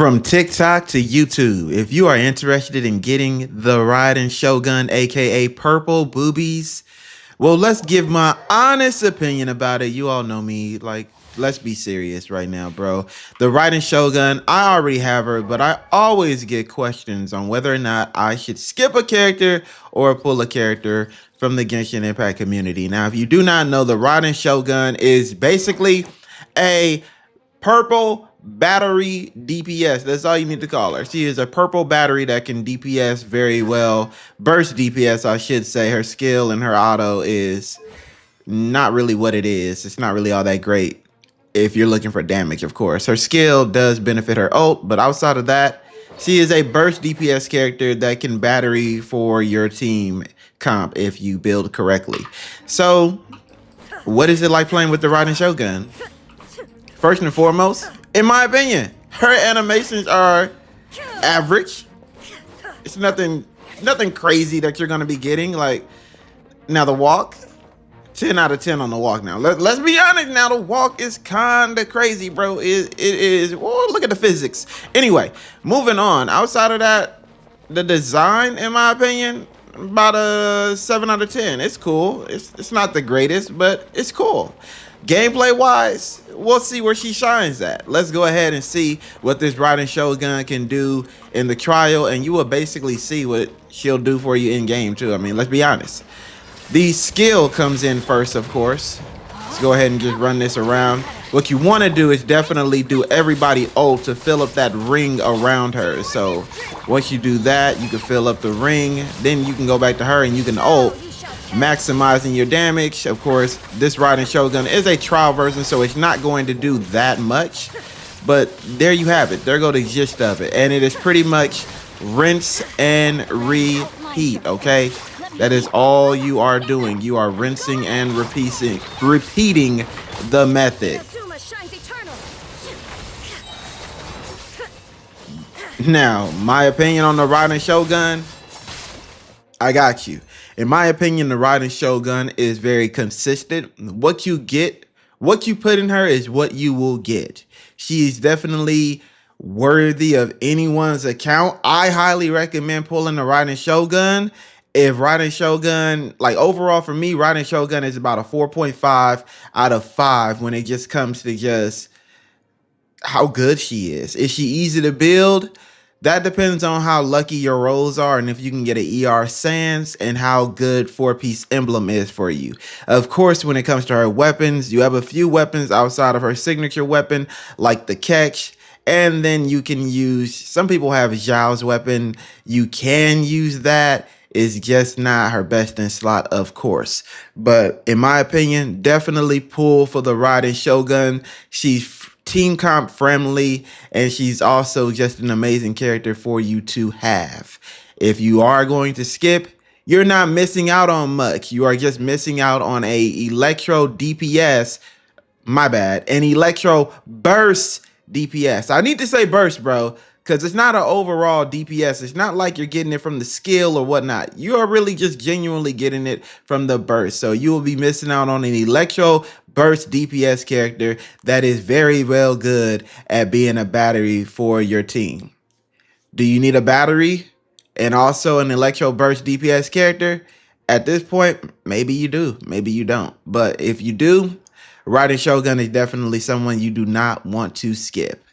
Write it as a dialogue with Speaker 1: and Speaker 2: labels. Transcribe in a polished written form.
Speaker 1: From TikTok to YouTube, if you are interested in getting the Raiden Shogun, aka Purple Boobies, well, let's give my honest opinion about it. You all know me. Like, let's be serious right now, bro. The Raiden Shogun, I already have her, but I always get questions on whether or not I should skip a character or pull a character from the Genshin Impact community. Now, if you do not know, the Raiden Shogun is basically a purple battery DPS. That's all you need to call her. She is a purple battery that can DPS very well. Burst DPS, I should say. Her skill and her auto is not really what it is. It's not really all that great if you're looking for damage, of course. Her skill does benefit her ult, but outside of that, she is a burst DPS character that can battery for your team comp if you build correctly. So, what is it like playing with the Raiden Shogun? First and foremost, in my opinion, her animations are average. It's nothing crazy that you're gonna be getting. Like, now the walk, 10 out of 10 on the walk. Now let's be honest. Now the walk is kind of crazy, bro. It is. Oh, look at the physics. Anyway, moving on. Outside of that, the design, in my opinion, about a 7 out of 10. It's cool. It's not the greatest, but it's cool. Gameplay wise, we'll see where she shines at. Let's go ahead and see what this Raiden Shogun can do in the trial, and you will basically see what she'll do for you in game too. I mean, let's be honest. The skill comes in first, of course. Let's go ahead and just run this around. What you want to do is definitely do everybody ult to fill up that ring around her. So once you do that, you can fill up the ring. Then you can go back to her and you can ult, maximizing your damage. Of course, this Raiden Shogun is a trial version, so it's not going to do that much. But there you have it. There go the gist of it. And it is pretty much rinse and repeat, okay? That is all you are doing. You are rinsing and repeating the method. Now, my opinion on the Raiden Shogun, I got you. In my opinion, the Raiden Shogun is very consistent. What you get, what you put in her is what you will get. She is definitely worthy of anyone's account. I highly recommend pulling the Raiden Shogun. If Raiden Shogun, like overall for me, Raiden Shogun is about a 4.5 out of 5 when it just comes to just how good she is. Is she easy to build? That depends on how lucky your rolls are and if you can get an ER Sans and how good 4-piece emblem is for you. Of course, when it comes to her weapons, you have a few weapons outside of her signature weapon, like the catch. And then you can use, some people have Zhao's weapon. You can use that. It's just not her best in slot, of course. But in my opinion, definitely pull for the Raiden Shogun. She's team comp friendly, and she's also just an amazing character for you to have. If you are going to skip, you're not missing out on much. You are just missing out on a Electro DPS, my bad, an Electro Burst DPS. I need to say burst, bro, because it's not an overall DPS. It's not like you're getting it from the skill or whatnot. You are really just genuinely getting it from the burst. So you will be missing out on an Electro Burst DPS character that is very well good at being a battery for your team. Do you need a battery and also an Electro Burst DPS character? At this point, maybe you do, maybe you don't. But if you do, Raiden Shogun is definitely someone you do not want to skip.